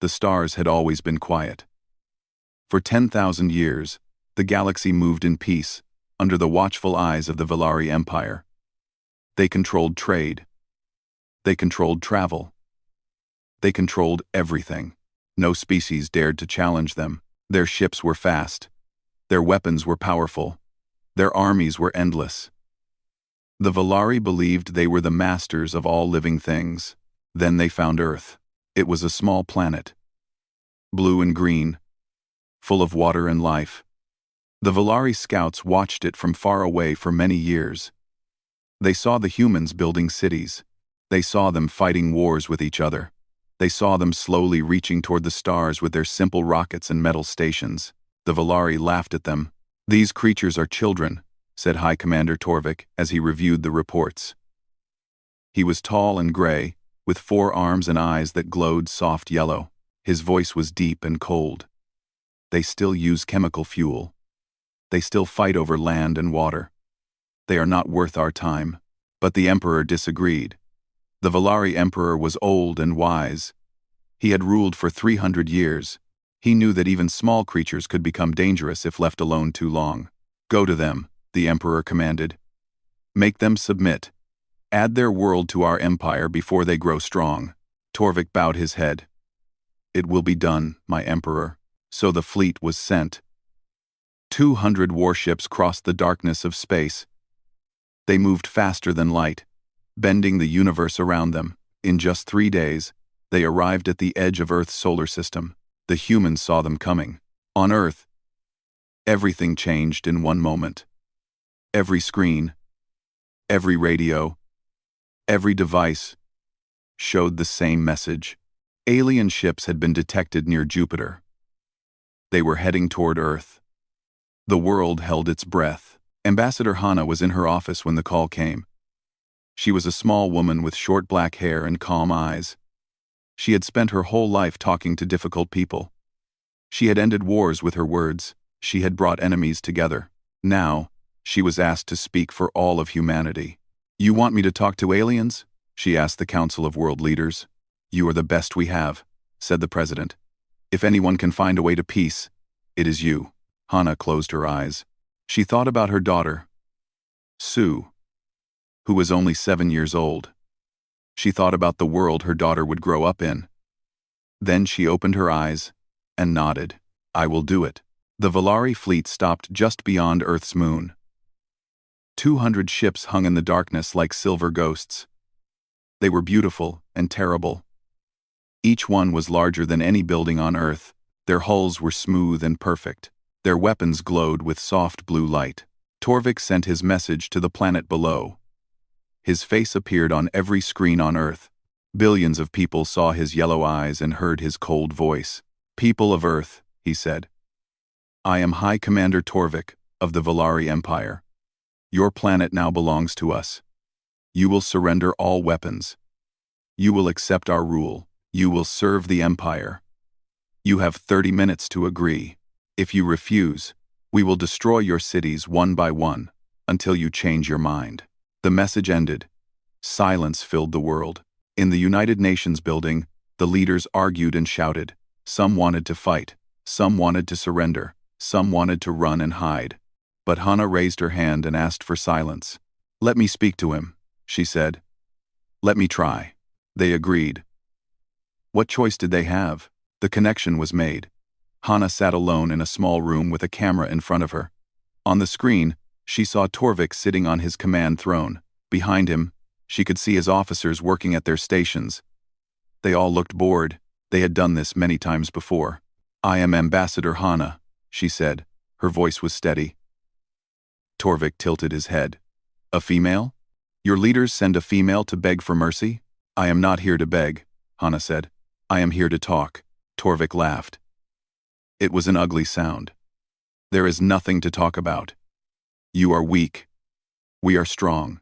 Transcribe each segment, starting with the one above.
The stars had always been quiet. For 10,000 years, the galaxy moved in peace, under the watchful eyes of the Valari Empire. They controlled trade. They controlled travel. They controlled everything. No species dared to challenge them. Their ships were fast. Their weapons were powerful. Their armies were endless. The Valari believed they were the masters of all living things. Then they found Earth. It was a small planet, blue and green, full of water and life. The Valari scouts watched it from far away for many years. They saw the humans building cities. They saw them fighting wars with each other. They saw them slowly reaching toward the stars with their simple rockets and metal stations. The Valari laughed at them. "These creatures are children," said High Commander Torvik as he reviewed the reports. He was tall and gray, with 4 arms and eyes that glowed soft yellow. His voice was deep and cold. "They still use chemical fuel. They still fight over land and water. They are not worth our time." But the Emperor disagreed. The Valari Emperor was old and wise. He had ruled for 300 years. He knew that even small creatures could become dangerous if left alone too long. "Go to them," the Emperor commanded. "Make them submit. Add their world to our empire before they grow strong." Torvik bowed his head. "It will be done, my Emperor." So the fleet was sent. 200 warships crossed the darkness of space. They moved faster than light, bending the universe around them. In just 3 days, they arrived at the edge of Earth's solar system. The humans saw them coming. On Earth, everything changed in one moment. Every screen, every radio, every device showed the same message. Alien ships had been detected near Jupiter. They were heading toward Earth. The world held its breath. Ambassador Hana was in her office when the call came. She was a small woman with short black hair and calm eyes. She had spent her whole life talking to difficult people. She had ended wars with her words. She had brought enemies together. Now, she was asked to speak for all of humanity. "You want me to talk to aliens?" she asked the Council of World Leaders. "You are the best we have," said the president. "If anyone can find a way to peace, it is you." Hana closed her eyes. She thought about her daughter, Sue, who was only 7 years old. She thought about the world her daughter would grow up in. Then she opened her eyes and nodded. "I will do it." The Valari fleet stopped just beyond Earth's moon. 200 ships hung in the darkness like silver ghosts. They were beautiful and terrible. Each one was larger than any building on Earth. Their hulls were smooth and perfect. Their weapons glowed with soft blue light. Torvik sent his message to the planet below. His face appeared on every screen on Earth. Billions of people saw his yellow eyes and heard his cold voice. "People of Earth," he said, "I am High Commander Torvik of the Valari Empire. Your planet now belongs to us. You will surrender all weapons. You will accept our rule. You will serve the Empire. You have 30 minutes to agree. If you refuse, we will destroy your cities one by one until you change your mind." The message ended. Silence filled the world. In the United Nations building, the leaders argued and shouted. Some wanted to fight. Some wanted to surrender. Some wanted to run and hide. But Hana raised her hand and asked for silence. "Let me speak to him," she said. "Let me try." They agreed. What choice did they have? The connection was made. Hana sat alone in a small room with a camera in front of her. On the screen, she saw Torvik sitting on his command throne. Behind him, she could see his officers working at their stations. They all looked bored. They had done this many times before. "I am Ambassador Hana," she said. Her voice was steady. Torvik tilted his head. "A female? Your leaders send a female to beg for mercy?" "I am not here to beg," Hana said. "I am here to talk." Torvik laughed. It was an ugly sound. "There is nothing to talk about. You are weak. We are strong.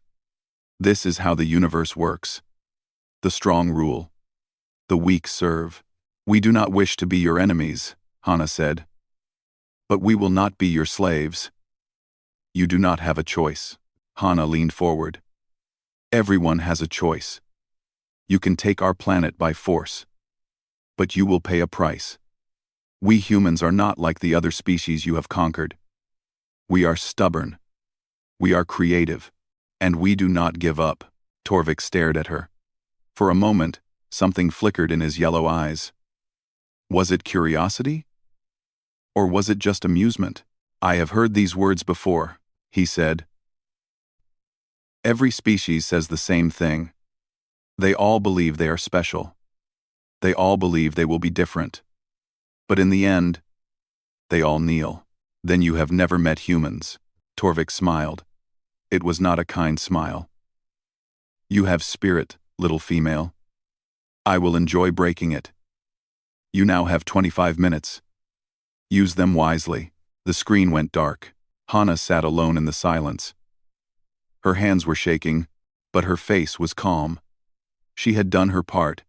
This is how the universe works. The strong rule. The weak serve. We do not wish to be your enemies," Hana said. "But we will not be your slaves. You do not have a choice." Hana leaned forward. "Everyone has a choice. You can take our planet by force. But you will pay a price. We humans are not like the other species you have conquered. We are stubborn. We are creative. And we do not give up." Torvik stared at her. For a moment, something flickered in his yellow eyes. Was it curiosity? Or was it just amusement? "I have heard these words before," he said. "Every species says the same thing. They all believe they are special. They all believe they will be different. But in the end, they all kneel." "Then you have never met humans." Torvik smiled. It was not a kind smile. "You have spirit, little female. I will enjoy breaking it. You now have 25 minutes. Use them wisely." The screen went dark. Hana sat alone in the silence. Her hands were shaking, but her face was calm. She had done her part.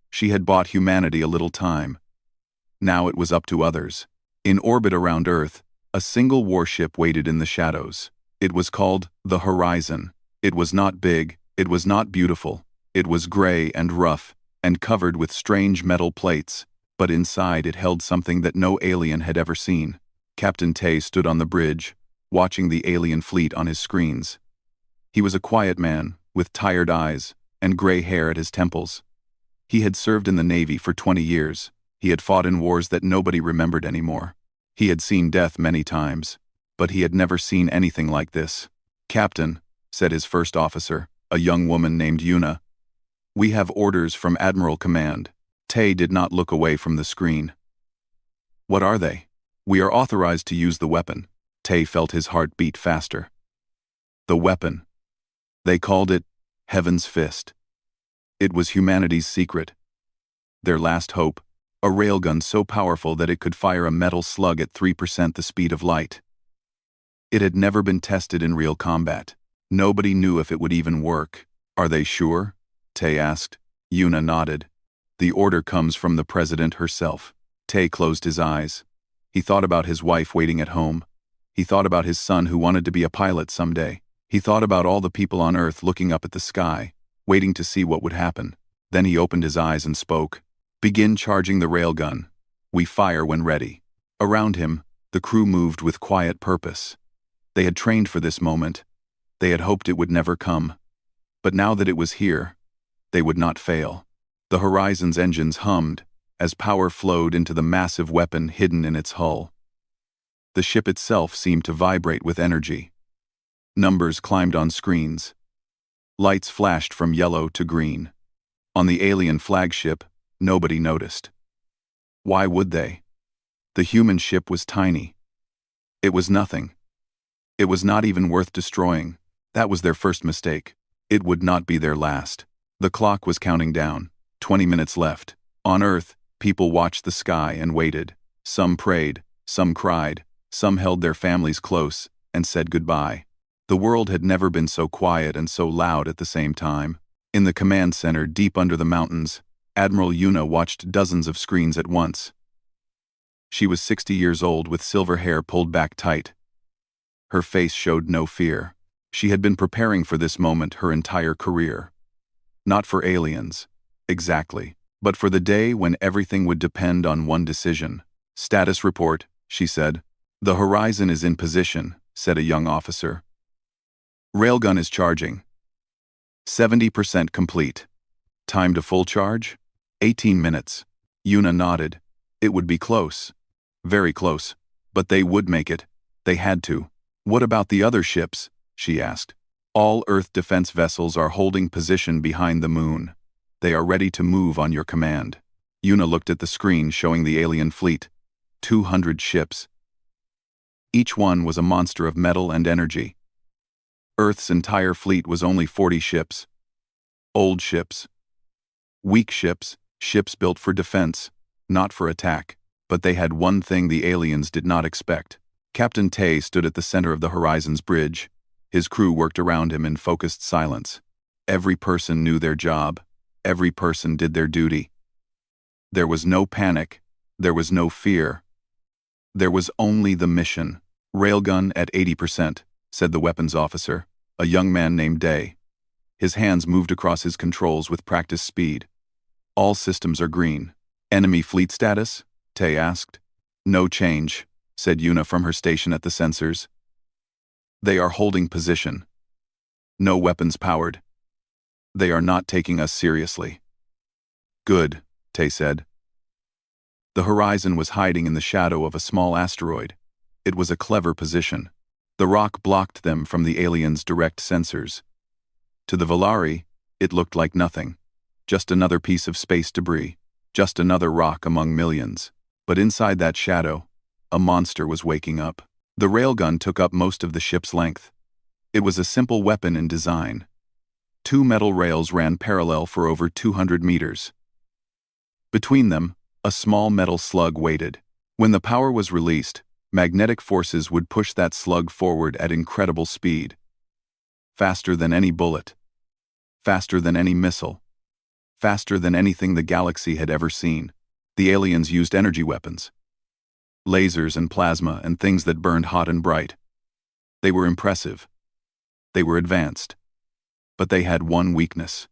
She had bought humanity a little time. Now it was up to others. In orbit around Earth, a single warship waited in the shadows. It was called the Horizon. It was not big, it was not beautiful. It was gray and rough, and covered with strange metal plates, but inside it held something that no alien had ever seen. Captain Tay stood on the bridge, watching the alien fleet on his screens. He was a quiet man, with tired eyes, and gray hair at his temples. He had served in the Navy for 20 years. He had fought in wars that nobody remembered anymore. He had seen death many times, but he had never seen anything like this. "Captain," said his first officer, a young woman named Yuna, "we have orders from Admiral Command." Tay did not look away from the screen. "What are they?" "We are authorized to use the weapon." Tay felt his heart beat faster. The weapon. They called it Heaven's Fist. It was humanity's secret. Their last hope, a railgun so powerful that it could fire a metal slug at 3% the speed of light. It had never been tested in real combat. Nobody knew if it would even work. "Are they sure?" Tay asked. Yuna nodded. "The order comes from the president herself." Tay closed his eyes. He thought about his wife waiting at home. He thought about his son who wanted to be a pilot someday. He thought about all the people on Earth looking up at the sky, waiting to see what would happen. Then he opened his eyes and spoke. "Begin charging the railgun. We fire when ready." Around him, the crew moved with quiet purpose. They had trained for this moment. They had hoped it would never come. But now that it was here, they would not fail. The Horizon's engines hummed as power flowed into the massive weapon hidden in its hull. The ship itself seemed to vibrate with energy. Numbers climbed on screens. Lights flashed from yellow to green. On the alien flagship, nobody noticed. Why would they? The human ship was tiny. It was nothing. It was not even worth destroying. That was their first mistake. It would not be their last. The clock was counting down. 20 minutes left. On Earth, people watched the sky and waited. Some prayed, some cried, some held their families close and said goodbye. The world had never been so quiet and so loud at the same time. In the command center deep under the mountains, Admiral Yuna watched dozens of screens at once. She was 60 years old with silver hair pulled back tight. Her face showed no fear. She had been preparing for this moment her entire career. Not for aliens, exactly, but for the day when everything would depend on one decision. "Status report," she said. "The Horizon is in position," said a young officer. "Railgun is charging. 70% complete. Time to full charge? 18 minutes. Yuna nodded. It would be close. Very close. But they would make it. They had to. "What about the other ships?" she asked. "All Earth defense vessels are holding position behind the moon. They are ready to move on your command." Yuna looked at the screen showing the alien fleet. 200 ships. Each one was a monster of metal and energy. Earth's entire fleet was only 40 ships. Old ships. Weak ships, ships built for defense, not for attack. But they had one thing the aliens did not expect. Captain Tay stood at the center of the Horizon's bridge. His crew worked around him in focused silence. Every person knew their job. Every person did their duty. There was no panic. There was no fear. There was only the mission. "Railgun at 80%, said the weapons officer, a young man named Day. His hands moved across his controls with practiced speed. "All systems are green. Enemy fleet status? Tay asked. No change, said Yuna from her station at the sensors. They are holding position. No weapons powered. They are not taking us seriously. Good, Tay said. The horizon was hiding in the shadow of a small asteroid. It was a clever position. The rock blocked them from the aliens' direct sensors. To the Valari, it looked like nothing. Just another piece of space debris. Just another rock among millions. But inside that shadow, a monster was waking up. The railgun took up most of the ship's length. It was a simple weapon in design. 2 metal rails ran parallel for over 200 meters. Between them, a small metal slug waited. When the power was released, magnetic forces would push that slug forward at incredible speed. Faster than any bullet. Faster than any missile. Faster than anything the galaxy had ever seen. The aliens used energy weapons. Lasers and plasma and things that burned hot and bright. They were impressive. They were advanced. But they had one weakness.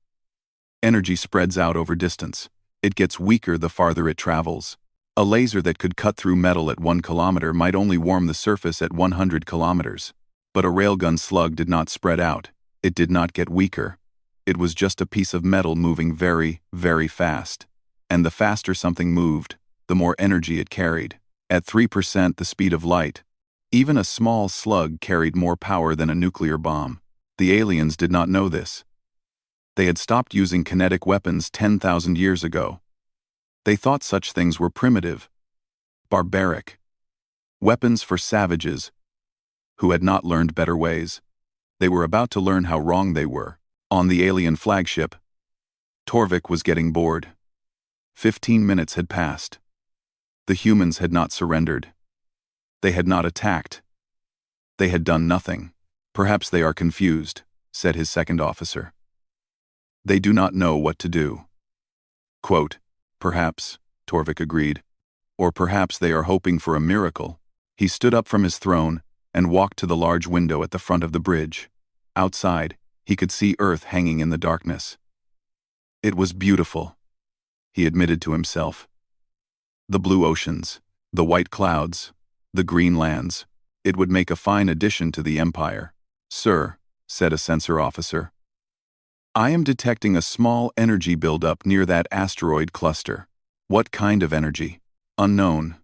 Energy spreads out over distance. It gets weaker the farther it travels. A laser that could cut through metal at 1 kilometer might only warm the surface at 100 kilometers. But a railgun slug did not spread out. It did not get weaker. It was just a piece of metal moving very, very fast. And the faster something moved, the more energy it carried. At 3% the speed of light, even a small slug carried more power than a nuclear bomb. The aliens did not know this. They had stopped using kinetic weapons 10,000 years ago. They thought such things were primitive, barbaric. Weapons for savages who had not learned better ways. They were about to learn how wrong they were. On the alien flagship, Torvik was getting bored. 15 minutes had passed. The humans had not surrendered. They had not attacked. They had done nothing. Perhaps they are confused, said his second officer. They do not know what to do. Quote, perhaps, Torvik agreed. Or perhaps they are hoping for a miracle. He stood up from his throne and walked to the large window at the front of the bridge. Outside, he could see Earth hanging in the darkness. It was beautiful, he admitted to himself. The blue oceans, the white clouds, the green lands. It would make a fine addition to the Empire. Sir, said a sensor officer, I am detecting a small energy buildup near that asteroid cluster. What kind of energy? Unknown.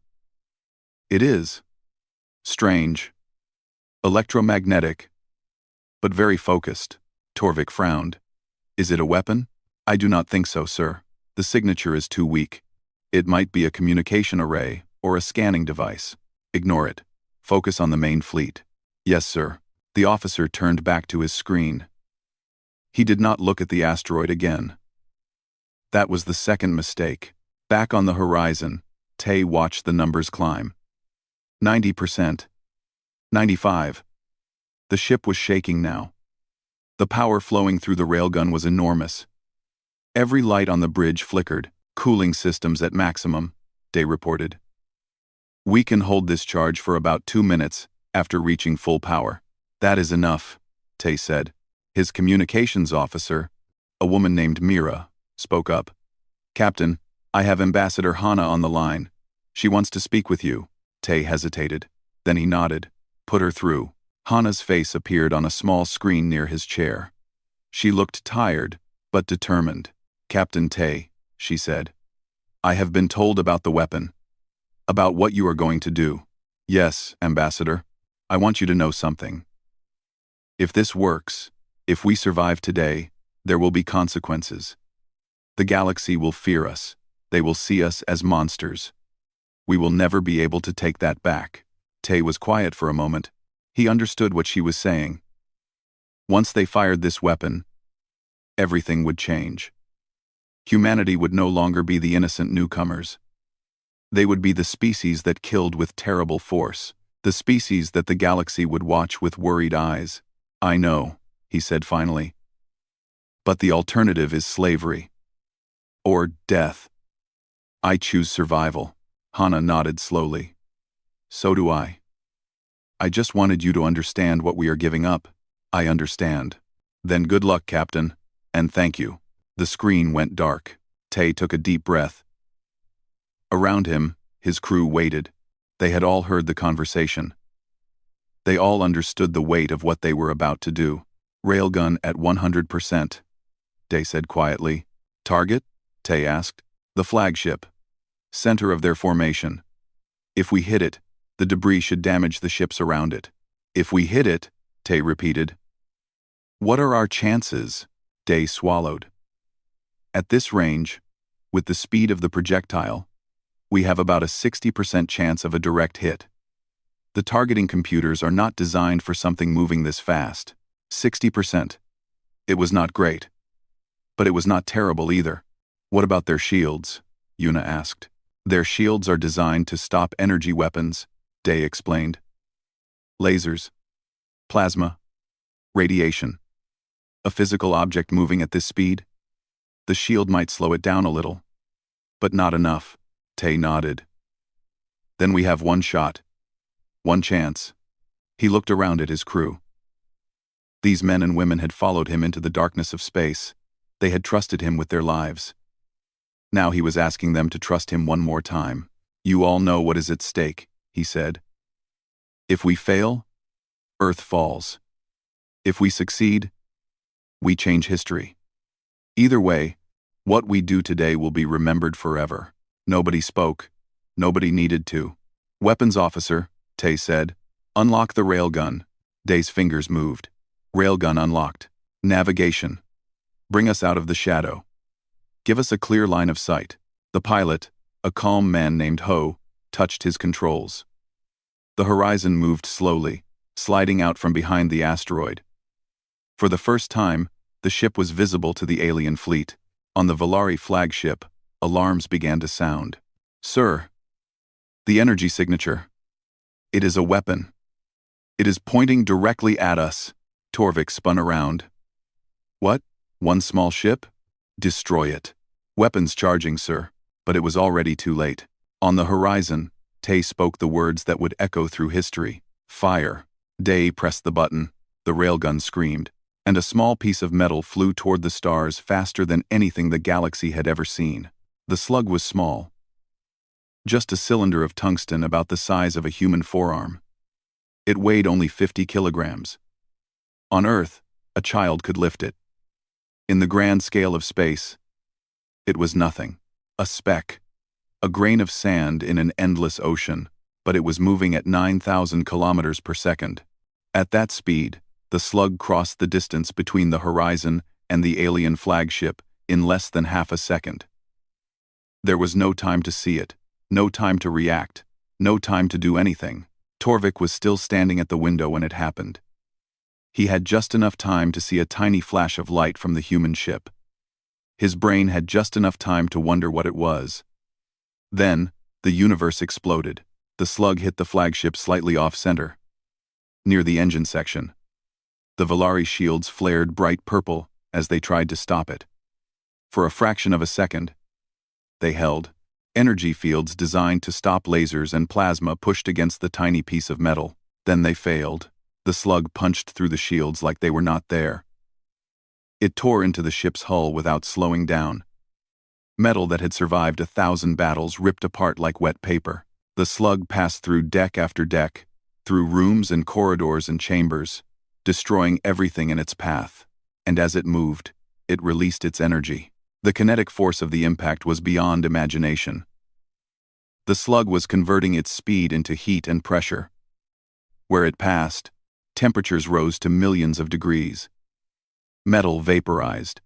It is strange. Electromagnetic. But very focused. Torvik frowned. Is it a weapon? I do not think so, sir. The signature is too weak. It might be a communication array or a scanning device. Ignore it. Focus on the main fleet. Yes, sir. The officer turned back to his screen. He did not look at the asteroid again. That was the second mistake. Back on the horizon, Tay watched the numbers climb. 90%. 95. The ship was shaking now. The power flowing through the railgun was enormous. Every light on the bridge flickered. Cooling systems at maximum, Day reported. We can hold this charge for about 2 minutes after reaching full power. That is enough, Tay said. His communications officer, a woman named Mira, spoke up. Captain, I have Ambassador Hana on the line. She wants to speak with you. Tay hesitated. Then he nodded. Put her through. Hana's face appeared on a small screen near his chair. She looked tired, but determined. Captain Tay, she said, I have been told about the weapon. About what you are going to do. Yes, Ambassador. I want you to know something. If this works, if we survive today, there will be consequences. The galaxy will fear us. They will see us as monsters. We will never be able to take that back. Tay was quiet for a moment. He understood what she was saying. Once they fired this weapon, everything would change. Humanity would no longer be the innocent newcomers. They would be the species that killed with terrible force, the species that the galaxy would watch with worried eyes. I know, he said finally. But the alternative is slavery. Or death. I choose survival. Hana nodded slowly. So do I. I just wanted you to understand what we are giving up. I understand. Then good luck, Captain, and thank you. The screen went dark. Tay took a deep breath. Around him, his crew waited. They had all heard the conversation. They all understood the weight of what they were about to do. Railgun at 100%, Day said quietly. Target? Tay asked. The flagship. Center of their formation. If we hit it, the debris should damage the ships around it. If we hit it, Tay repeated. What are our chances? Day swallowed. At this range, with the speed of the projectile, we have about a 60% chance of a direct hit. The targeting computers are not designed for something moving this fast. 60%. It was not great. But it was not terrible either. What about their shields? Yuna asked. Their shields are designed to stop energy weapons, Day explained. Lasers. Plasma. Radiation. A physical object moving at this speed? The shield might slow it down a little. But not enough, Tay nodded. Then we have one shot. One chance. He looked around at his crew. These men and women had followed him into the darkness of space. They had trusted him with their lives. Now he was asking them to trust him one more time. You all know what is at stake, he said. If we fail, Earth falls. If we succeed, we change history. Either way, what we do today will be remembered forever. Nobody spoke. Nobody needed to. Weapons officer, Tay said. Unlock the railgun. Day's fingers moved. Railgun unlocked. Navigation. Bring us out of the shadow. Give us a clear line of sight. The pilot, a calm man named Ho, touched his controls. The horizon moved slowly, sliding out from behind the asteroid. For the first time, the ship was visible to the alien fleet. On the Valari flagship, alarms began to sound. Sir, the energy signature. It is a weapon. It is pointing directly at us. Torvik spun around. What? One small ship? Destroy it. Weapons charging, sir. But it was already too late. On the horizon, Tay spoke the words that would echo through history. Fire. Day pressed the button. The railgun screamed, and a small piece of metal flew toward the stars faster than anything the galaxy had ever seen. The slug was small. Just a cylinder of tungsten about the size of a human forearm. It weighed only 50 kilograms. On Earth, a child could lift it. In the grand scale of space, it was nothing. A speck. A grain of sand in an endless ocean, but it was moving at 9,000 kilometers per second. At that speed, the slug crossed the distance between the horizon and the alien flagship in less than half a second. There was no time to see it, no time to react, no time to do anything. Torvik was still standing at the window when it happened. He had just enough time to see a tiny flash of light from the human ship. His brain had just enough time to wonder what it was. Then, the universe exploded. The slug hit the flagship slightly off-center, near the engine section. The Valari shields flared bright purple as they tried to stop it. For a fraction of a second, they held. Energy fields designed to stop lasers and plasma pushed against the tiny piece of metal. Then they failed. The slug punched through the shields like they were not there. It tore into the ship's hull without slowing down. Metal that had survived 1,000 battles ripped apart like wet paper. The slug passed through deck after deck, through rooms and corridors and chambers, destroying everything in its path. And as it moved, it released its energy. The kinetic force of the impact was beyond imagination. The slug was converting its speed into heat and pressure. Where it passed, temperatures rose to millions of degrees. Metal vaporized.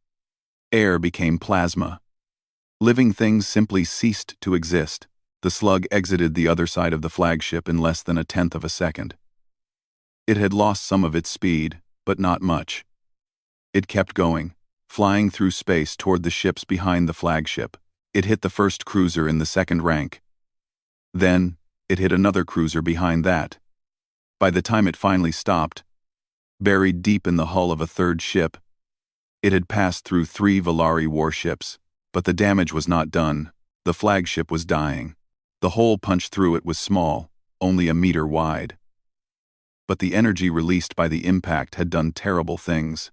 Air became plasma. Living things simply ceased to exist. The slug exited the other side of the flagship in less than 1/10 of a second. It had lost some of its speed, but not much. It kept going, flying through space toward the ships behind the flagship. It hit the first cruiser in the second rank. Then, it hit another cruiser behind that. By the time it finally stopped, buried deep in the hull of a third ship, it had passed through 3 Valari warships, but the damage was not done. The flagship was dying. The hole punched through it was small, only a meter wide. But the energy released by the impact had done terrible things.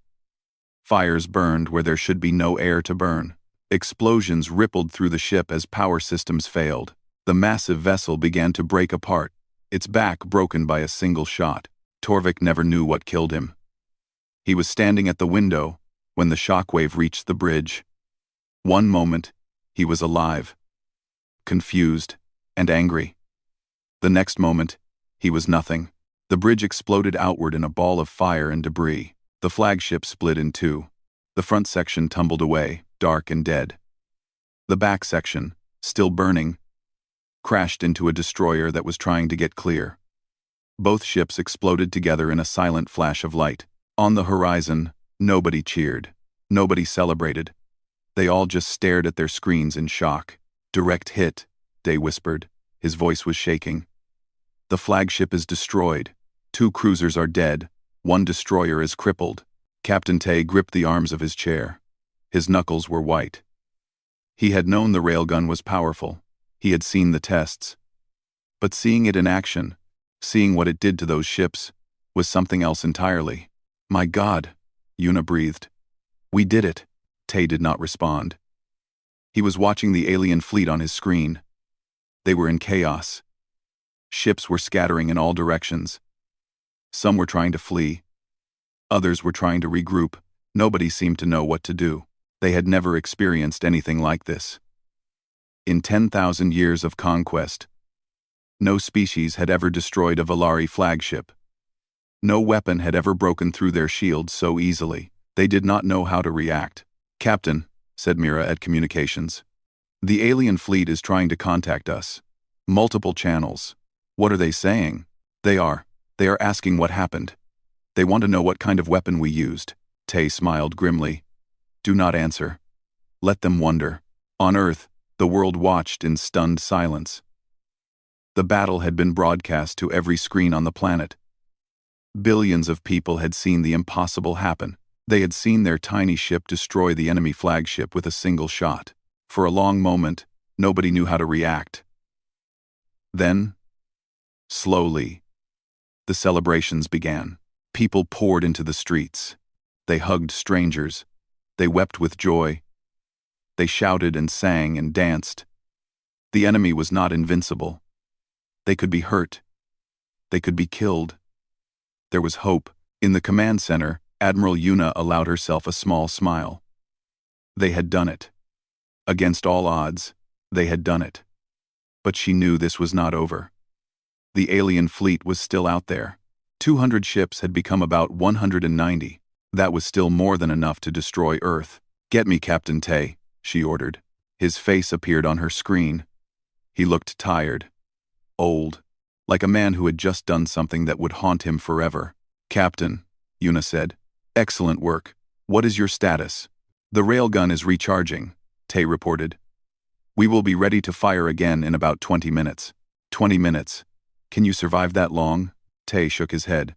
Fires burned where there should be no air to burn. Explosions rippled through the ship as power systems failed. The massive vessel began to break apart, its back broken by a single shot. Torvik never knew what killed him. He was standing at the window when the shockwave reached the bridge. One moment, he was alive, confused, and angry. The next moment, he was nothing. The bridge exploded outward in a ball of fire and debris. The flagship split in two. The front section tumbled away, dark and dead. The back section, still burning, crashed into a destroyer that was trying to get clear. Both ships exploded together in a silent flash of light. On the horizon, nobody cheered. Nobody celebrated. They all just stared at their screens in shock. "Direct hit," Day whispered. His voice was shaking. "The flagship is destroyed. 2 cruisers are dead. 1 destroyer is crippled." Captain Tay gripped the arms of his chair. His knuckles were white. He had known the railgun was powerful. He had seen the tests. But seeing it in action, seeing what it did to those ships, was something else entirely. "My God," Yuna breathed. "We did it." Tay did not respond. He was watching the alien fleet on his screen. They were in chaos. Ships were scattering in all directions. Some were trying to flee. Others were trying to regroup. Nobody seemed to know what to do. They had never experienced anything like this. In 10,000 years of conquest, no species had ever destroyed a Valari flagship. No weapon had ever broken through their shields so easily. They did not know how to react. "Captain," said Mira at communications. "The alien fleet is trying to contact us. Multiple channels. What are they saying?" They are asking what happened. They want to know what kind of weapon we used." Tay smiled grimly. "Do not answer. Let them wonder." On Earth, the world watched in stunned silence. The battle had been broadcast to every screen on the planet. Billions of people had seen the impossible happen. They had seen their tiny ship destroy the enemy flagship with a single shot. For a long moment, nobody knew how to react. Then, slowly, the celebrations began. People poured into the streets. They hugged strangers. They wept with joy. They shouted and sang and danced. The enemy was not invincible. They could be hurt. They could be killed. There was hope. In the command center, Admiral Yuna allowed herself a small smile. They had done it. Against all odds, they had done it. But she knew this was not over. The alien fleet was still out there. 200 ships had become about 190. That was still more than enough to destroy Earth. "Get me Captain Tay," she ordered. His face appeared on her screen. He looked tired, old, like a man who had just done something that would haunt him forever. "Captain," Yuna said. "Excellent work. What is your status?" "The railgun is recharging," Tay reported. "We will be ready to fire again in about 20 minutes. 20 minutes. Can you survive that long?" Tay shook his head.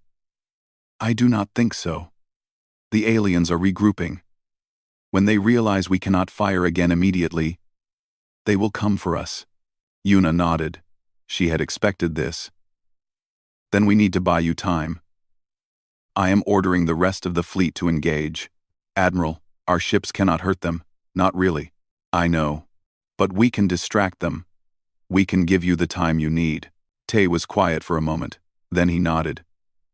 "I do not think so. The aliens are regrouping. When they realize we cannot fire again immediately, they will come for us." Yuna nodded. She had expected this. "Then we need to buy you time. I am ordering the rest of the fleet to engage. Admiral, our ships cannot hurt them. Not really. I know. But we can distract them. We can give you the time you need." Tay was quiet for a moment. Then he nodded.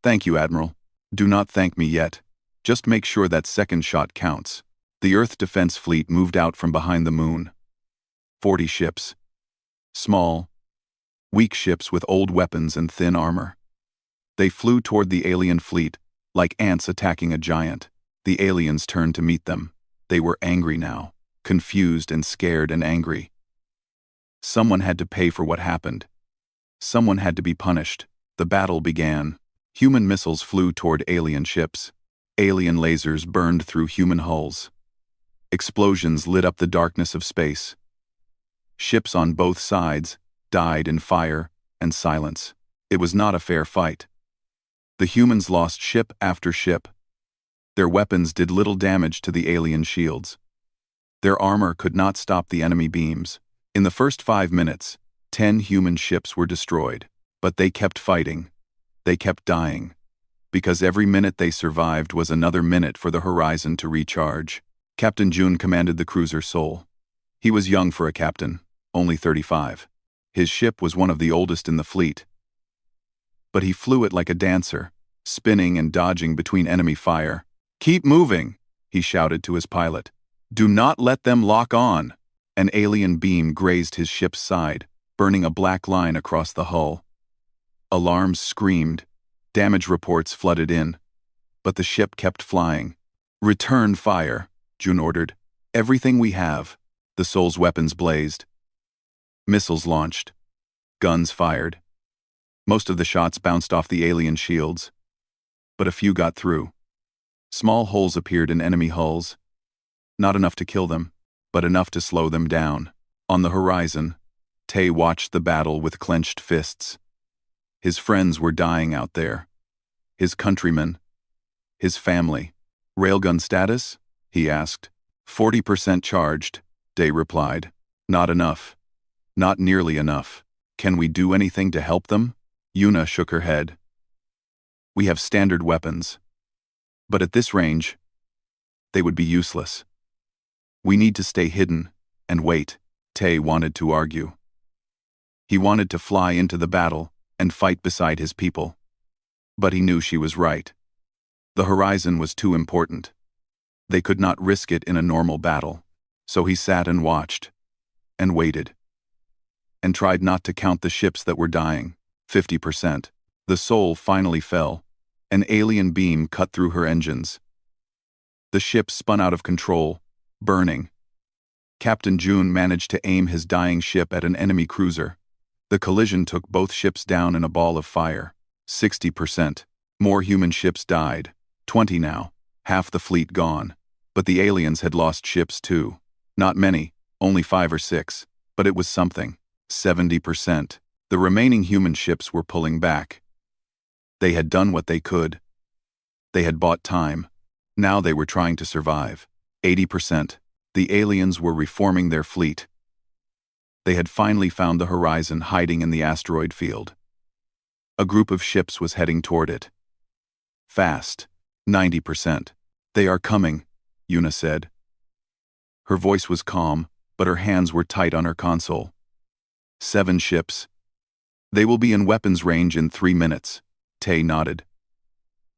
"Thank you, Admiral. Do not thank me yet. Just make sure that second shot counts." The Earth Defense Fleet moved out from behind the moon. 40 ships. Small, weak ships with old weapons and thin armor. They flew toward the alien fleet, like ants attacking a giant. The aliens turned to meet them. They were angry now, confused and scared and angry. Someone had to pay for what happened. Someone had to be punished. The battle began. Human missiles flew toward alien ships. Alien lasers burned through human hulls. Explosions lit up the darkness of space. Ships on both sides died in fire and silence. It was not a fair fight. The humans lost ship after ship. Their weapons did little damage to the alien shields. Their armor could not stop the enemy beams. In the first 5 minutes, 10 human ships were destroyed. But they kept fighting. They kept dying. Because every minute they survived was another minute for the horizon to recharge. Captain June commanded the cruiser Seoul. He was young for a captain, only 35. His ship was one of the oldest in the fleet, but he flew it like a dancer, spinning and dodging between enemy fire. "Keep moving," he shouted to his pilot. "Do not let them lock on." An alien beam grazed his ship's side, burning a black line across the hull. Alarms screamed, damage reports flooded in, but the ship kept flying. "Return fire," June ordered. "Everything we have." The Soul's weapons blazed. Missiles launched. Guns fired. Most of the shots bounced off the alien shields, but a few got through. Small holes appeared in enemy hulls. Not enough to kill them, but enough to slow them down. On the horizon, Tay watched the battle with clenched fists. His friends were dying out there. His countrymen. His family. "Railgun status?" he asked. 40% charged, Day replied. "Not enough. Not nearly enough. Can we do anything to help them?" Yuna shook her head. "We have standard weapons. But at this range, they would be useless. We need to stay hidden and wait." Tay wanted to argue. He wanted to fly into the battle and fight beside his people. But he knew she was right. The horizon was too important. They could not risk it in a normal battle. So he sat and watched, and waited, and tried not to count the ships that were dying. 50%. The Soul finally fell. An alien beam cut through her engines. The ship spun out of control, burning. Captain June managed to aim his dying ship at an enemy cruiser. The collision took both ships down in a ball of fire. 60%. More human ships died. 20 now. Half the fleet gone. But the aliens had lost ships too. Not many, only 5 or 6, but it was something. 70%. The remaining human ships were pulling back. They had done what they could. They had bought time. Now they were trying to survive. 80%. The aliens were reforming their fleet. They had finally found the horizon hiding in the asteroid field. A group of ships was heading toward it. Fast. 90%. "They are coming," Yuna said. Her voice was calm, but her hands were tight on her console. 7 ships. "They will be in weapons range in 3 minutes. Tay nodded.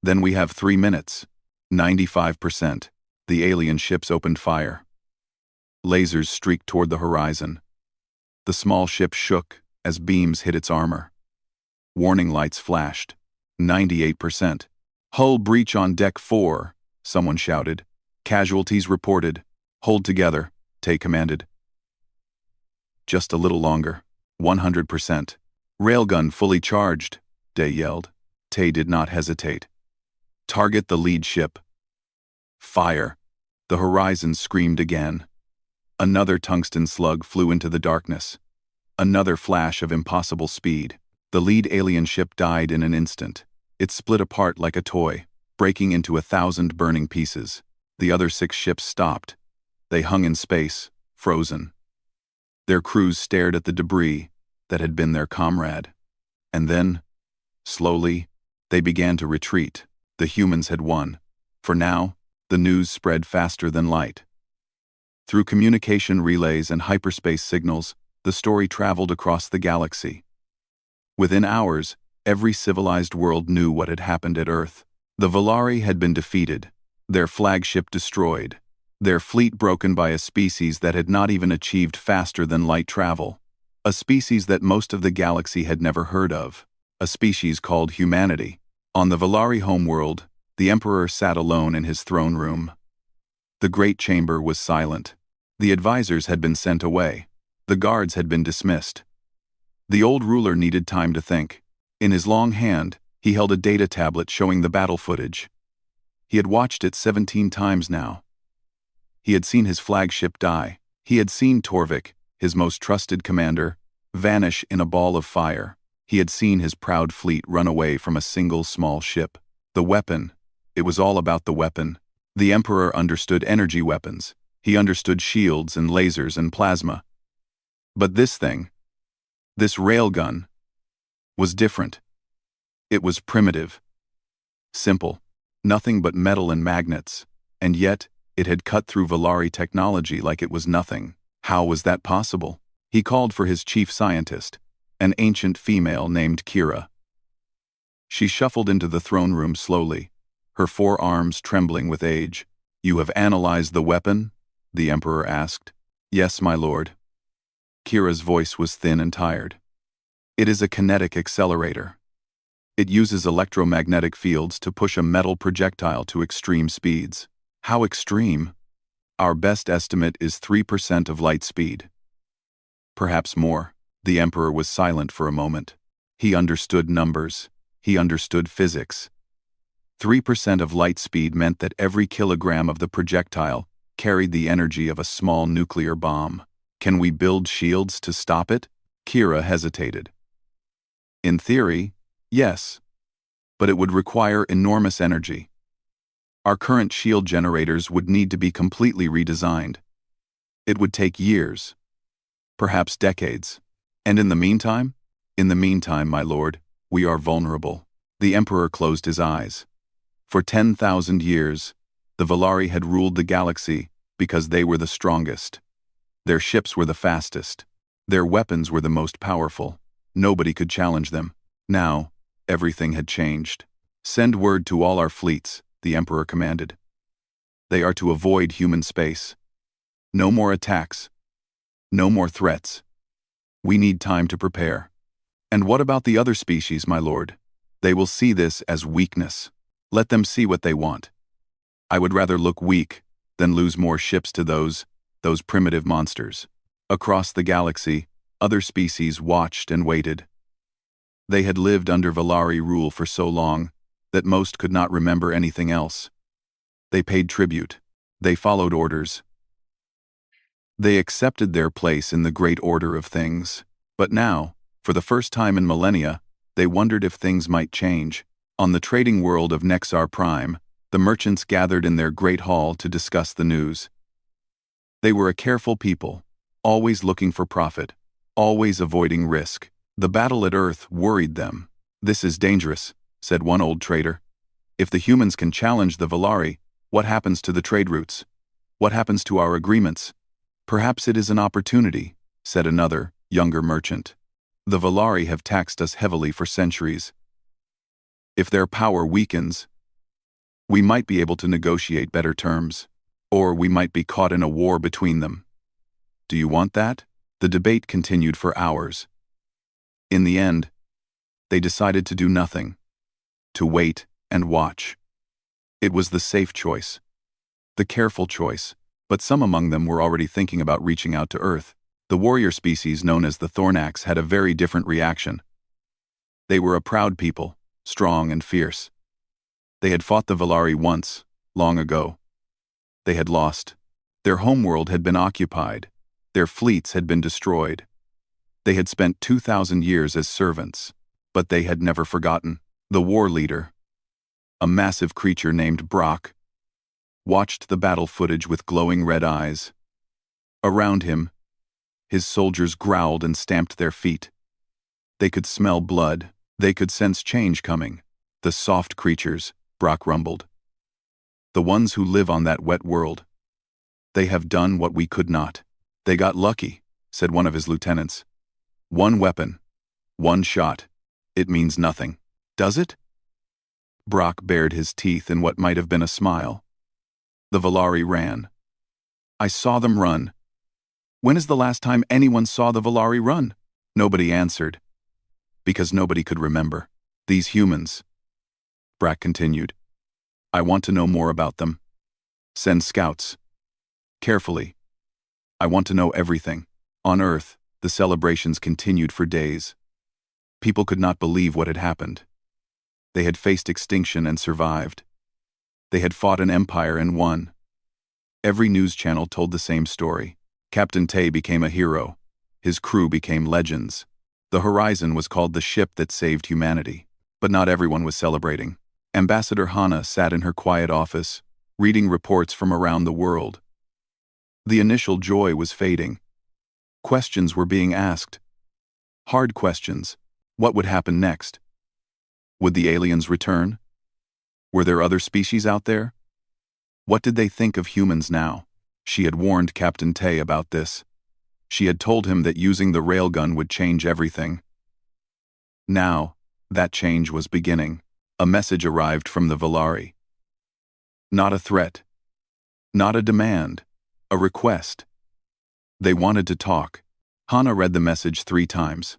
"Then we have 3 minutes. 95%. The alien ships opened fire. Lasers streaked toward the horizon. The small ship shook as beams hit its armor. Warning lights flashed. 98%. "Hull breach on deck 4, someone shouted. "Casualties reported. Hold together," Tay commanded. "Just a little longer. 100%. "Railgun fully charged," Day yelled. Tay did not hesitate. "Target the lead ship." Fire. The horizon screamed again. Another tungsten slug flew into the darkness. Another flash of impossible speed. The lead alien ship died in an instant. It split apart like a toy, breaking into 1,000 burning pieces. The other 6 ships stopped. They hung in space, frozen. Their crews stared at the debris that had been their comrade. And then, slowly, they began to retreat. The humans had won. For now, the news spread faster than light. Through communication relays and hyperspace signals, the story traveled across the galaxy. Within hours, every civilized world knew what had happened at Earth. The Valari had been defeated, their flagship destroyed, their fleet broken by a species that had not even achieved faster than light travel, a species that most of the galaxy had never heard of, a species called humanity. On the Valari homeworld, the Emperor sat alone in his throne room. The great chamber was silent. The advisors had been sent away. The guards had been dismissed. The old ruler needed time to think. In his long hand, he held a data tablet showing the battle footage. He had watched it 17 times now. He had seen his flagship die. He had seen Torvik, his most trusted commander, vanish in a ball of fire. He had seen his proud fleet run away from a single small ship. The weapon. It was all about the weapon. The Emperor understood energy weapons. He understood shields and lasers and plasma. But this thing, this railgun, was different. It was primitive. Simple. Nothing but metal and magnets. And yet, it had cut through Valari technology like it was nothing. How was that possible? He called for his chief scientist, an ancient female named Kira. She shuffled into the throne room slowly, her forearms trembling with age. "You have analyzed the weapon?" the Emperor asked. "Yes, my lord." Kira's voice was thin and tired. "It is a kinetic accelerator. It uses electromagnetic fields to push a metal projectile to extreme speeds." "How extreme?" "Our best estimate is 3% of light speed." "Perhaps more." The Emperor was silent for a moment. He understood numbers. He understood physics. 3% of light speed meant that every kilogram of the projectile carried the energy of a small nuclear bomb. "Can we build shields to stop it?" Kira hesitated. "In theory, yes. But it would require enormous energy. Our current shield generators would need to be completely redesigned. It would take years, perhaps decades. And in the meantime? In the meantime, my lord, we are vulnerable." The Emperor closed his eyes. For 10,000 years, the Valari had ruled the galaxy because they were the strongest. Their ships were the fastest. Their weapons were the most powerful. Nobody could challenge them. Now, everything had changed. "Send word to all our fleets," the Emperor commanded. "They are to avoid human space. No more attacks. No more threats. We need time to prepare." "And what about the other species, my lord? They will see this as weakness. Let them see what they want. I would rather look weak than lose more ships to those primitive monsters." Across the galaxy, other species watched and waited. They had lived under Valari rule for so long that most could not remember anything else. They paid tribute. They followed orders. They accepted their place in the great order of things. But now, for the first time in millennia, they wondered if things might change. On the trading world of Nexar Prime, the merchants gathered in their great hall to discuss the news. They were a careful people, always looking for profit, always avoiding risk. The battle at Earth worried them. "This is dangerous," said one old trader. "If the humans can challenge the Valari, what happens to the trade routes? What happens to our agreements?" "Perhaps it is an opportunity," said another, younger merchant. "The Valari have taxed us heavily for centuries. If their power weakens, we might be able to negotiate better terms, or we might be caught in a war between them. Do you want that?" The debate continued for hours. In the end, they decided to do nothing, to wait and watch. It was the safe choice, the careful choice, but some among them were already thinking about reaching out to Earth. The warrior species known as the Thornax had a very different reaction. They were a proud people, strong and fierce. They had fought the Valari once, long ago. They had lost. Their homeworld had been occupied. Their fleets had been destroyed. They had spent 2,000 years as servants, but they had never forgotten. The war leader, a massive creature named Brock, watched the battle footage with glowing red eyes. Around him, his soldiers growled and stamped their feet. They could smell blood. They could sense change coming. "The soft creatures," Brock rumbled. "The ones who live on that wet world. They have done what we could not." "They got lucky," said one of his lieutenants. "One weapon. One shot. It means nothing." "Does it?" Brock bared his teeth in what might have been a smile. "The Valari ran. I saw them run." "When is the last time anyone saw the Valari run?" Nobody answered, because nobody could remember. "These humans," Brock continued. "I want to know more about them. Send scouts. Carefully. I want to know everything." On Earth, the celebrations continued for days. People could not believe what had happened. They had faced extinction and survived. They had fought an empire and won. Every news channel told the same story. Captain Tay became a hero. His crew became legends. The Horizon was called the ship that saved humanity. But not everyone was celebrating. Ambassador Hana sat in her quiet office, reading reports from around the world. The initial joy was fading. Questions were being asked. Hard questions. What would happen next? Would the aliens return? Were there other species out there? What did they think of humans now? She had warned Captain Tay about this. She had told him that using the railgun would change everything. Now, that change was beginning. A message arrived from the Valari. Not a threat. Not a demand. A request. They wanted to talk. Hana read the message 3 times.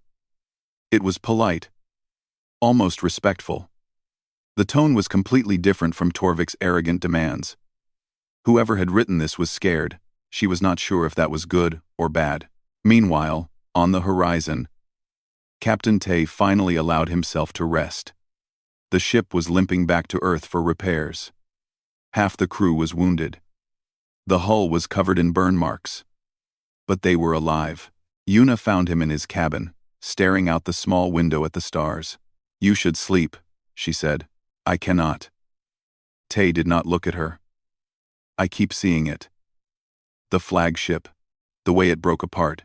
It was polite. Almost respectful. The tone was completely different from Torvik's arrogant demands. Whoever had written this was scared. She was not sure if that was good or bad. Meanwhile, on the horizon, Captain Tay finally allowed himself to rest. The ship was limping back to Earth for repairs. Half the crew was wounded. The hull was covered in burn marks. But they were alive. Yuna found him in his cabin, staring out the small window at the stars. "You should sleep," she said. "I cannot." Tay did not look at her. "I keep seeing it. The flagship, the way it broke apart.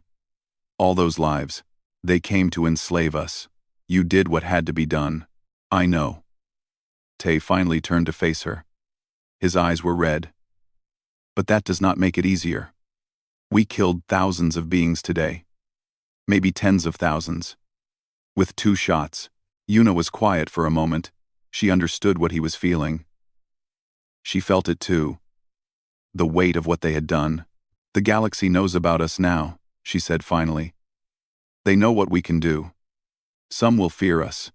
All those lives, they came to enslave us. You did what had to be done. I know." Tay finally turned to face her. His eyes were red. "But that does not make it easier. We killed thousands of beings today. Maybe tens of thousands. With 2 shots." Yuna was quiet for a moment. She understood what he was feeling. She felt it too. The weight of what they had done. "The galaxy knows about us now," she said finally. "They know what we can do. Some will fear us.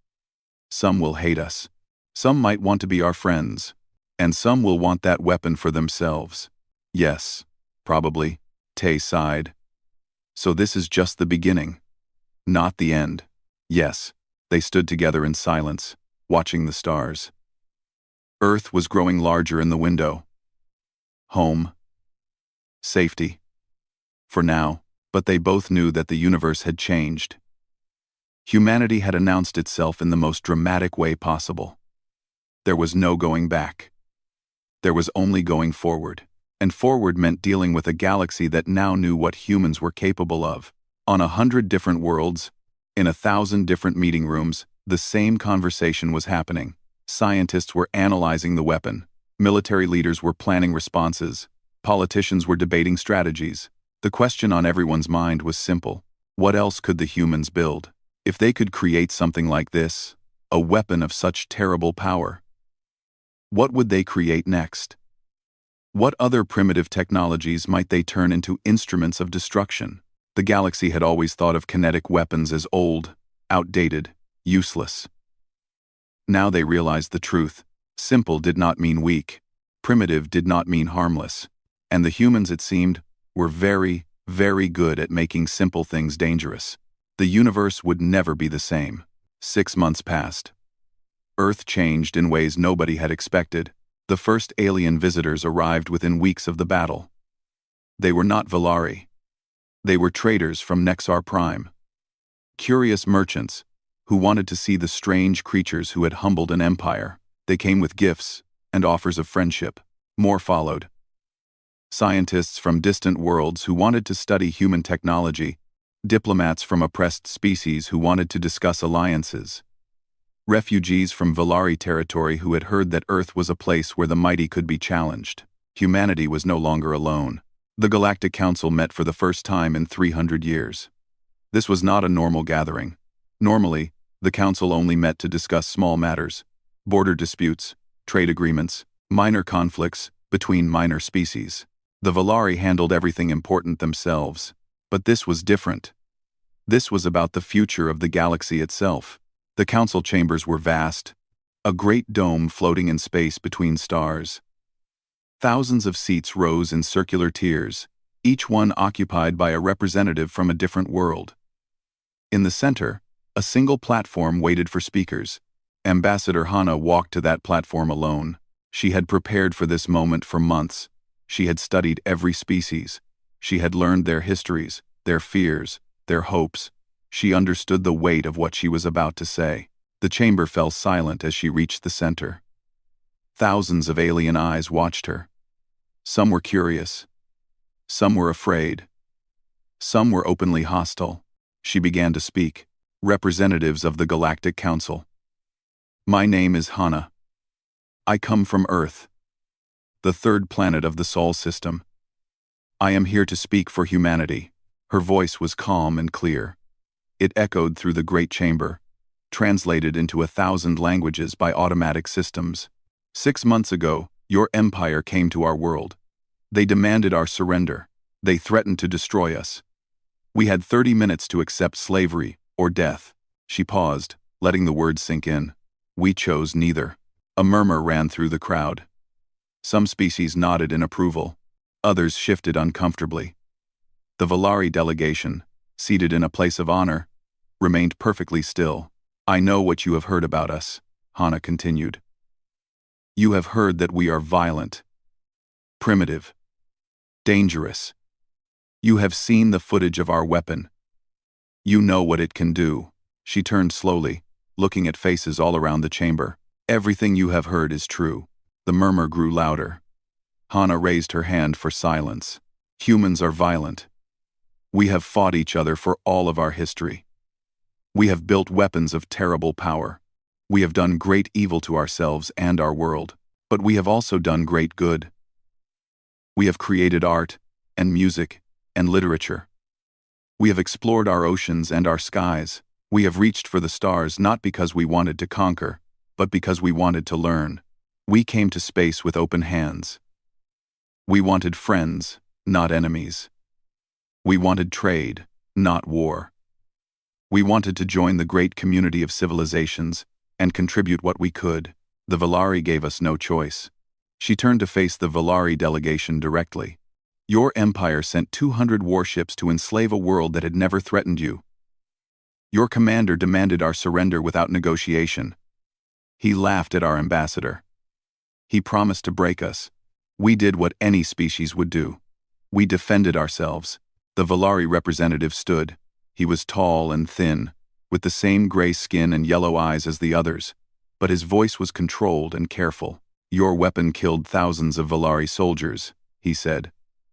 Some will hate us. Some might want to be our friends. And some will want that weapon for themselves." "Yes, probably," Tay sighed. "So this is just the beginning. Not the end." "Yes." They stood together in silence, watching the stars. Earth was growing larger in the window. Home. Safety. For now, but they both knew that the universe had changed. Humanity had announced itself in the most dramatic way possible. There was no going back. There was only going forward. And forward meant dealing with a galaxy that now knew what humans were capable of. On 100 different worlds, in 1,000 different meeting rooms, the same conversation was happening. Scientists were analyzing the weapon. Military leaders were planning responses. Politicians were debating strategies. The question on everyone's mind was simple. What else could the humans build? If they could create something like this, a weapon of such terrible power, what would they create next? What other primitive technologies might they turn into instruments of destruction? The galaxy had always thought of kinetic weapons as old, outdated, useless. Now they realized the truth. Simple did not mean weak. Primitive did not mean harmless. And the humans, it seemed, were very, very good at making simple things dangerous. The universe would never be the same. 6 months passed. Earth changed in ways nobody had expected. The first alien visitors arrived within weeks of the battle. They were not Valari. They were traders from Nexar Prime. Curious merchants who wanted to see the strange creatures who had humbled an empire. They came with gifts and offers of friendship. More followed. Scientists from distant worlds who wanted to study human technology. Diplomats from oppressed species who wanted to discuss alliances. Refugees from Valari territory who had heard that Earth was a place where the mighty could be challenged. Humanity was no longer alone. The Galactic Council met for the first time in 300 years. This was not a normal gathering. Normally, the Council only met to discuss small matters, border disputes, trade agreements, minor conflicts between minor species. The Valari handled everything important themselves. But this was different. This was about the future of the galaxy itself. The council chambers were vast, a great dome floating in space between stars. Thousands of seats rose in circular tiers, each one occupied by a representative from a different world. In the center, a single platform waited for speakers. Ambassador Hana walked to that platform alone. She had prepared for this moment for months. She had studied every species. She had learned their histories, their fears, their hopes. She understood the weight of what she was about to say. The chamber fell silent as she reached the center. Thousands of alien eyes watched her. Some were curious. Some were afraid. Some were openly hostile. She began to speak. Representatives of the Galactic Council. My name is Hana. I come from Earth, the 3rd planet of the Sol system. I am here to speak for humanity. Her voice was calm and clear. It echoed through the great chamber, translated into 1,000 languages by automatic systems. 6 months ago, your empire came to our world. They demanded our surrender. They threatened to destroy us. We had 30 minutes to accept slavery or death. She paused, letting the words sink in. We chose neither. A murmur ran through the crowd. Some species nodded in approval. Others shifted uncomfortably. The Valari delegation, seated in a place of honor, remained perfectly still. I know what you have heard about us, Hana continued. You have heard that we are violent, primitive, dangerous. You have seen the footage of our weapon. You know what it can do. She turned slowly, looking at faces all around the chamber. Everything you have heard is true. The murmur grew louder. Hana raised her hand for silence. Humans are violent. We have fought each other for all of our history. We have built weapons of terrible power. We have done great evil to ourselves and our world, but we have also done great good. We have created art and music and literature. We have explored our oceans and our skies. We have reached for the stars not because we wanted to conquer, but because we wanted to learn. We came to space with open hands. We wanted friends, not enemies. We wanted trade, not war. We wanted to join the great community of civilizations and contribute what we could. The Valari gave us no choice. She turned to face the Valari delegation directly. Your empire sent 200 warships to enslave a world that had never threatened you. Your commander demanded our surrender without negotiation. He laughed at our ambassador. He promised to break us. We did what any species would do. We defended ourselves. The Valari representative stood. He was tall and thin, with the same gray skin and yellow eyes as the others, but his voice was controlled and careful. Your weapon killed thousands of Valari soldiers, he said.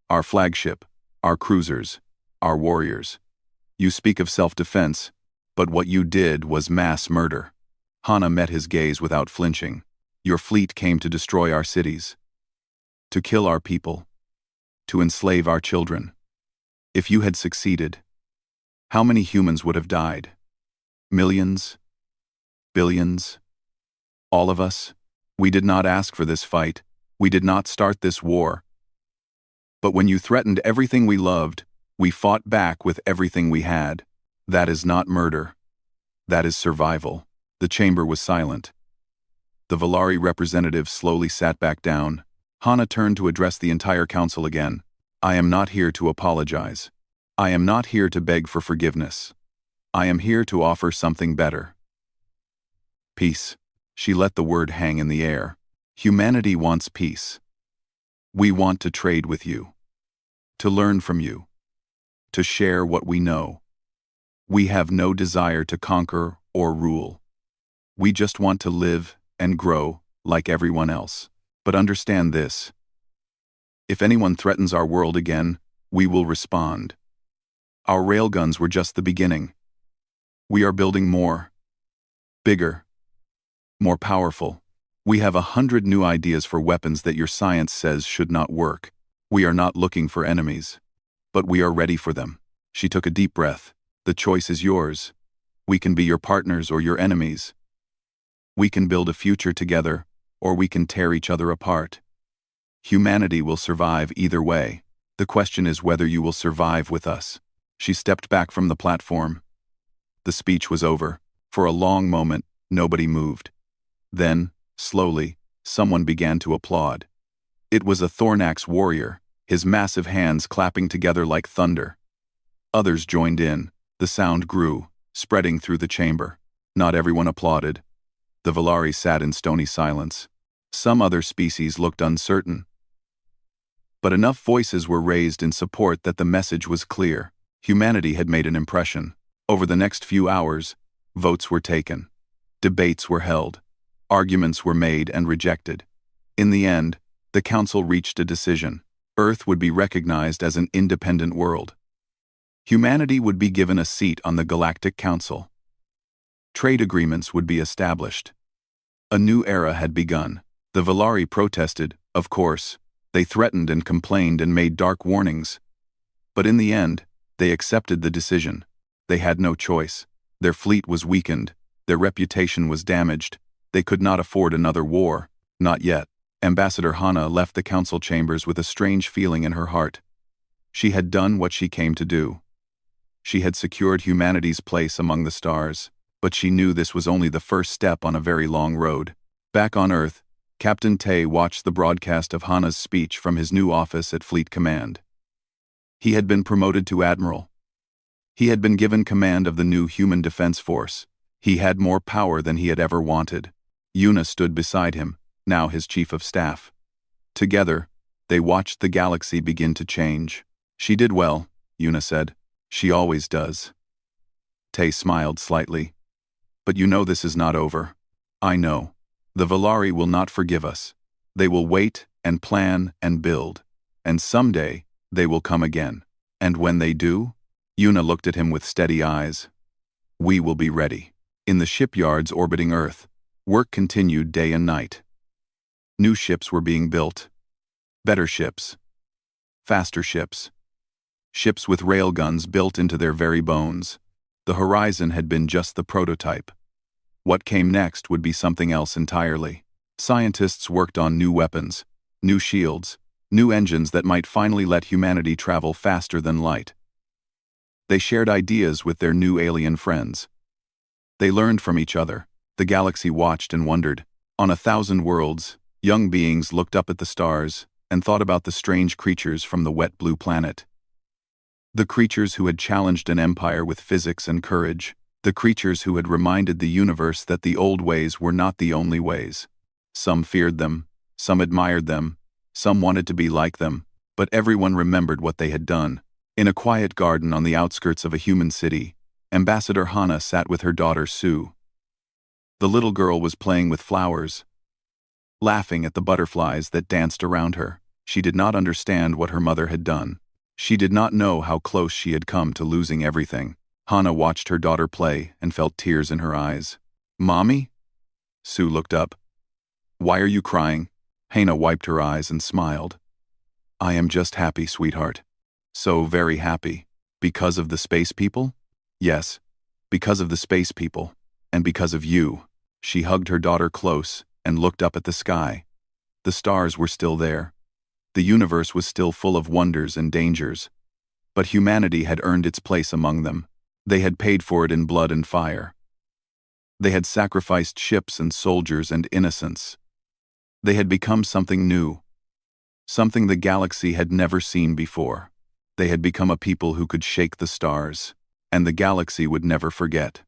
Our flagship, our cruisers, our warriors. You speak of self-defense, but what you did was mass murder. Hana met his gaze without flinching. Your fleet came to destroy our cities, to kill our people, to enslave our children. If you had succeeded, how many humans would have died? Millions? Billions? All of us? We did not ask for this fight. We did not start this war. But when you threatened everything we loved, we fought back with everything we had. That is not murder. That is survival. The chamber was silent. The Valari representative slowly sat back down. Hana turned to address the entire council again. I am not here to apologize. I am not here to beg for forgiveness. I am here to offer something better. Peace. She let the word hang in the air. Humanity wants peace. We want to trade with you, to learn from you, to share what we know. We have no desire to conquer or rule. We just want to live and grow like everyone else. But understand this. If anyone threatens our world again, we will respond. Our railguns were just the beginning. We are building more, bigger, more powerful. We have 100 new ideas for weapons that your science says should not work. We are not looking for enemies, but we are ready for them. She took a deep breath. The choice is yours. We can be your partners or your enemies. We can build a future together, or we can tear each other apart. Humanity will survive either way. The question is whether you will survive with us. She stepped back from the platform. The speech was over. For a long moment, nobody moved. Then, slowly, someone began to applaud. It was a Thornax warrior, his massive hands clapping together like thunder. Others joined in. The sound grew, spreading through the chamber. Not everyone applauded. The Valari sat in stony silence. Some other species looked uncertain. But enough voices were raised in support that the message was clear. Humanity had made an impression. Over the next few hours, votes were taken. Debates were held. Arguments were made and rejected. In the end, the council reached a decision. Earth would be recognized as an independent world. Humanity would be given a seat on the Galactic Council. Trade agreements would be established. A new era had begun. The Valari protested, of course. They threatened and complained and made dark warnings. But in the end, they accepted the decision. They had no choice. Their fleet was weakened. Their reputation was damaged. They could not afford another war. Not yet. Ambassador Hana left the council chambers with a strange feeling in her heart. She had done what she came to do. She had secured humanity's place among the stars, but she knew this was only the first step on a very long road. Back on Earth, Captain Tay watched the broadcast of Hana's speech from his new office at Fleet Command. He had been promoted to Admiral. He had been given command of the new Human Defense Force. He had more power than he had ever wanted. Yuna stood beside him, now his chief of staff. Together, they watched the galaxy begin to change. She did well, Yuna said. She always does. Tay smiled slightly. But you know this is not over. I know. The Valari will not forgive us. They will wait and plan and build. And someday, they will come again. And when they do, Yuna looked at him with steady eyes. We will be ready. In the shipyards orbiting Earth, work continued day and night. New ships were being built. Better ships. Faster ships. Ships with railguns built into their very bones. The horizon had been just the prototype. What came next would be something else entirely. Scientists worked on new weapons, new shields, new engines that might finally let humanity travel faster than light. They shared ideas with their new alien friends. They learned from each other. The galaxy watched and wondered. On 1,000 worlds, young beings looked up at the stars and thought about the strange creatures from the wet blue planet. The creatures who had challenged an empire with physics and courage. The creatures who had reminded the universe that the old ways were not the only ways. Some feared them, some admired them, some wanted to be like them, but everyone remembered what they had done. In a quiet garden on the outskirts of a human city, Ambassador Hana sat with her daughter Sue. The little girl was playing with flowers, laughing at the butterflies that danced around her. She did not understand what her mother had done. She did not know how close she had come to losing everything. Hana watched her daughter play and felt tears in her eyes. Mommy? Sue looked up. Why are you crying? Hana wiped her eyes and smiled. I am just happy, sweetheart. So very happy. Because of the space people? Yes, because of the space people. And because of you. She hugged her daughter close and looked up at the sky. The stars were still there. The universe was still full of wonders and dangers. But humanity had earned its place among them. They had paid for it in blood and fire. They had sacrificed ships and soldiers and innocence. They had become something new. Something the galaxy had never seen before. They had become a people who could shake the stars. And the galaxy would never forget.